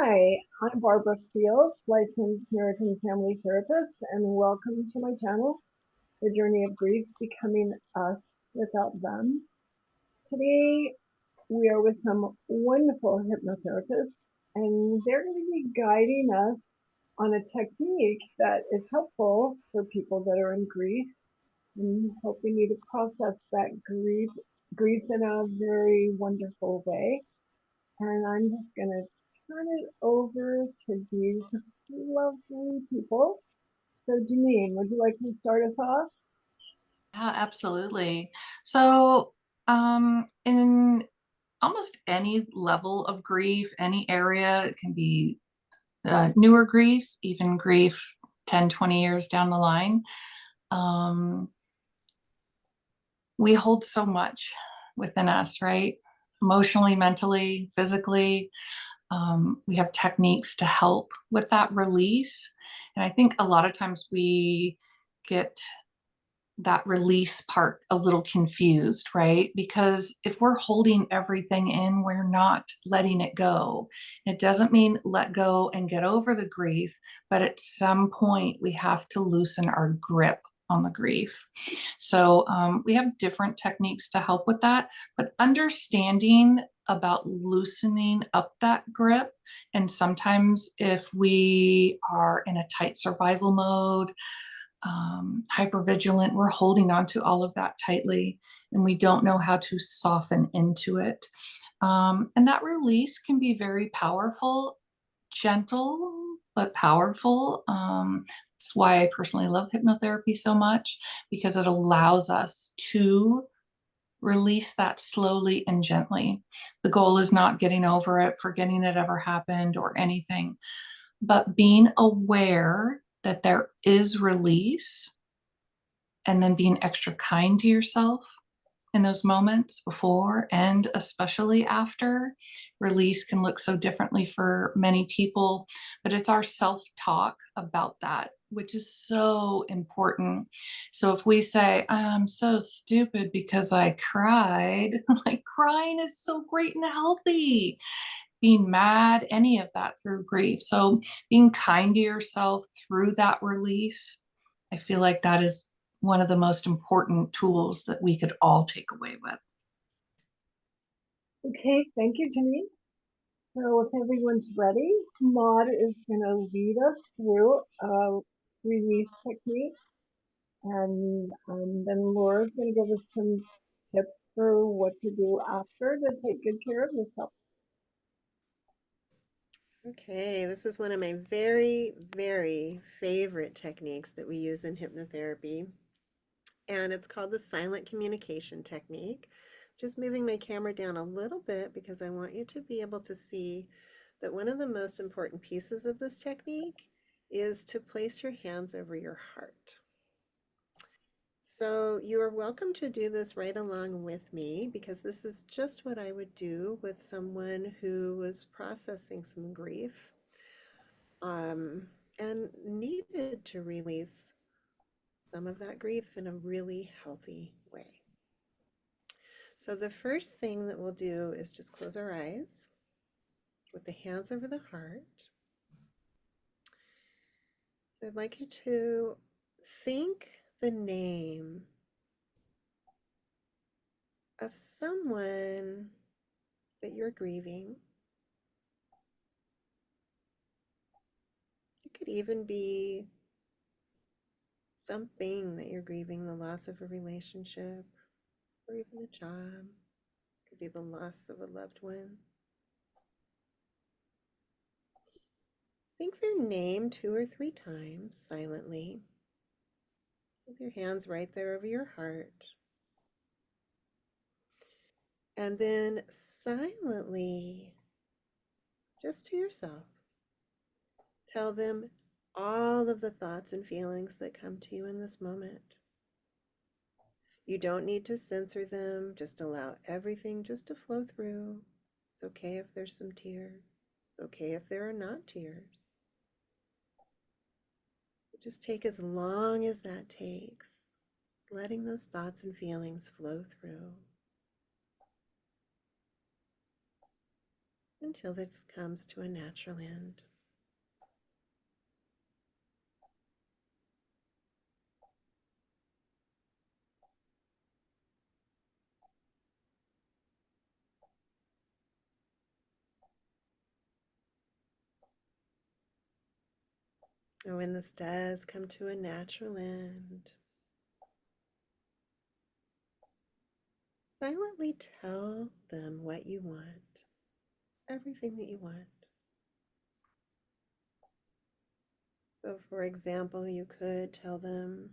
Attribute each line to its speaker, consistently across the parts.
Speaker 1: Hi, I'm Barbara Fields, licensed marriage and family therapist, and welcome to my channel, The Journey of Grief, Becoming Us Without Them. Today, we are with some wonderful hypnotherapists, and they're going to be guiding us on a technique that is helpful for people that are in grief and helping you to process that grief in a very wonderful way. And I'm just going to turn it over to these lovely people. So, Jeanene, would you like to start us off?
Speaker 2: Yeah, absolutely. So, in almost any level of grief, any area, it can be newer grief, even grief 10, 20 years down the line. Um, we hold so much within us, right? Emotionally, mentally, physically. We have techniques to help with that release. And I think a lot of times we get that release part a little confused, right? Because if we're holding everything in, we're not letting it go. It doesn't mean let go and get over the grief, but at some point we have to loosen our grip on the grief. So we have different techniques to help with that, but understanding about loosening up that grip. And sometimes if we are in a tight survival mode, hypervigilant, we're holding on to all of that tightly and we don't know how to soften into it. And that release can be very powerful, gentle, but powerful. That's why I personally love hypnotherapy so much, because it allows us to release that slowly and gently. The goal is not getting over it, forgetting it ever happened or anything, but being aware that there is release and then being extra kind to yourself in those moments before and especially after. Release can look so differently for many people, but it's our self-talk about that, which is so important. So if we say, I'm so stupid because I cried, like crying is so great and healthy. Being mad, any of that through grief. So being kind to yourself through that release, I feel like that is one of the most important tools that we could all take away with.
Speaker 1: Okay, thank you, Jeanene. So, if everyone's ready, Maude is going to lead us through a release technique, and then Laura's going to give us some tips for what to do after to take good care of yourself.
Speaker 3: Okay, this is one of my very, very favorite techniques that we use in hypnotherapy, and it's called the silent communication technique. Just moving my camera down a little bit because I want you to be able to see that one of the most important pieces of this technique is to place your hands over your heart. So you are welcome to do this right along with me because this is just what I would do with someone who was processing some grief um, and needed to release some of that grief in a really healthy way. So the first thing that we'll do is just close our eyes with the hands over the heart. I'd like you to think the name of someone that you're grieving. It could even be something that you're grieving, the loss of a relationship or even a job. It could be the loss of a loved one. Think their name 2 or 3 times silently with your hands right there over your heart. And then silently, just to yourself, tell them all of the thoughts and feelings that come to you in this moment. You don't need to censor them, just allow everything just to flow through. It's okay if there's some tears. It's okay if there are not tears. Just take as long as that takes. Just letting those thoughts and feelings flow through. until this comes to a natural end. And when this does come to a natural end, silently tell them what you want, everything that you want. So, for example, you could tell them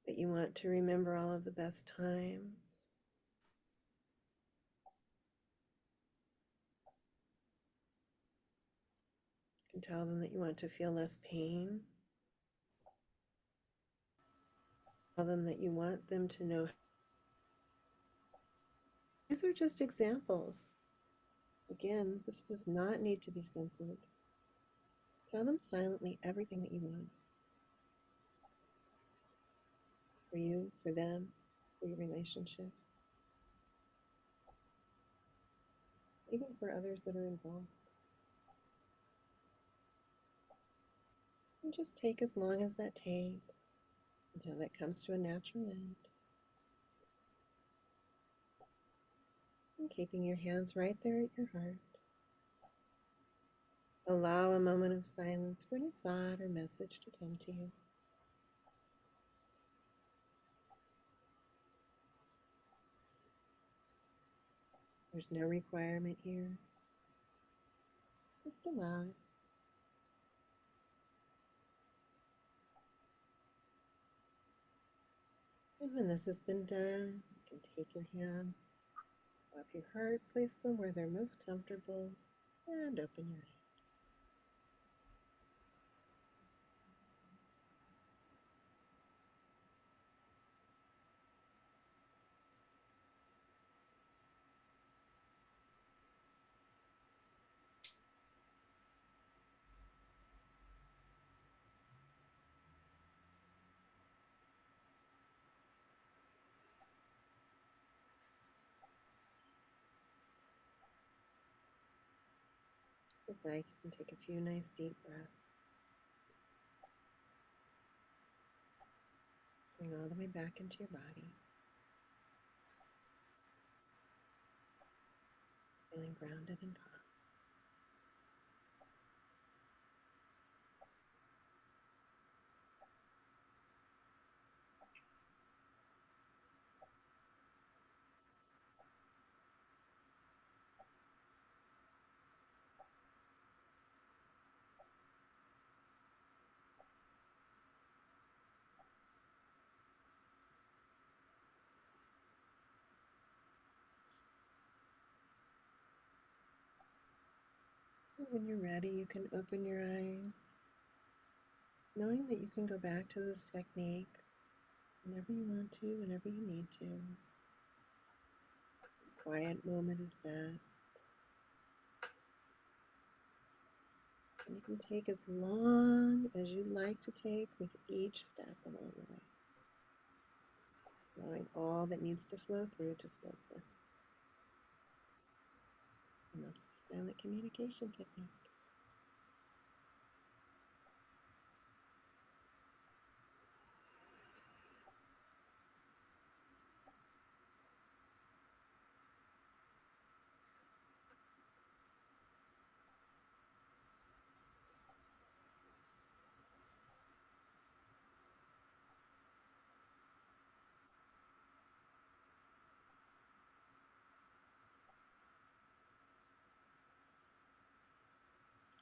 Speaker 3: that you want to remember all of the best times. You can tell them that you want to feel less pain. Tell them that you want them to know. These are just examples. Again, this does not need to be censored. Tell them silently everything that you want. For you, for them, for your relationship. Even for others that are involved. And just take as long as that takes until that comes to a natural end. And keeping your hands right there at your heart. Allow a moment of silence for any thought or message to come to you. There's no requirement here. Just allow it. And when this has been done, you can take your hands off your heart, place them where they're most comfortable, and open your eyes. If you'd like, you can take a few nice deep breaths. Bring all the way back into your body. Feeling grounded and calm. And when you're ready, you can open your eyes, knowing that you can go back to this technique whenever you want to, whenever you need to. A quiet moment is best. And you can take as long as you'd like to take with each step along the way. Allowing all that needs to flow through to flow through. And that's the silent communication technique.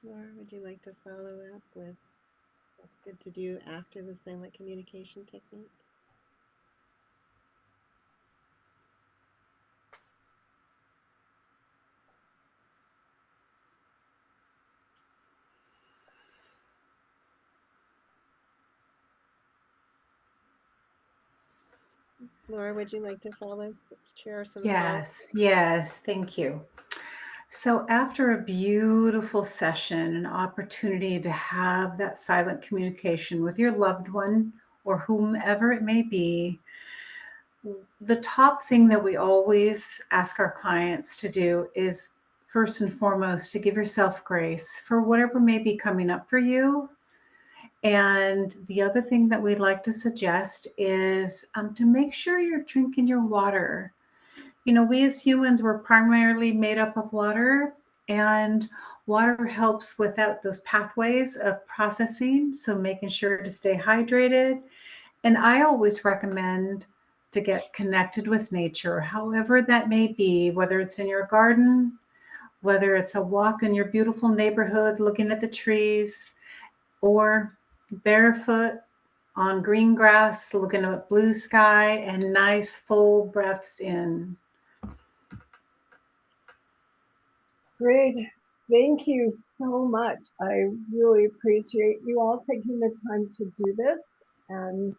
Speaker 3: Or would you like to follow up with what's good to do after the silent communication technique? Laura, would you like to share some thoughts?
Speaker 4: Yes, thank you. So, after a beautiful session, an opportunity to have that silent communication with your loved one or whomever it may be, the top thing that we always ask our clients to do is, first and foremost, to give yourself grace for whatever may be coming up for you. And the other thing that we'd like to suggest is to make sure you're drinking your water. You know, we as humans, we're primarily made up of water, and water helps without those pathways of processing. So making sure to stay hydrated. And I always recommend to get connected with nature, however that may be, whether it's in your garden, whether it's a walk in your beautiful neighborhood looking at the trees, or barefoot on green grass looking at blue sky and nice full breaths in.
Speaker 1: Great. Thank you so much. I really appreciate you all taking the time to do this. And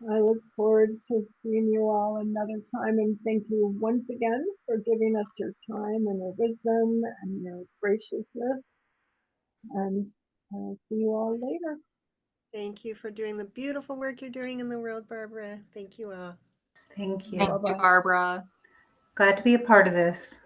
Speaker 1: I look forward to seeing you all another time. And thank you once again for giving us your time and your wisdom and your graciousness. And I'll see you all later.
Speaker 3: Thank you for doing the beautiful work you're doing in the world, Barbara. Thank you all.
Speaker 4: Thank you.
Speaker 2: Thank you, Barbara.
Speaker 4: Glad to be a part of this.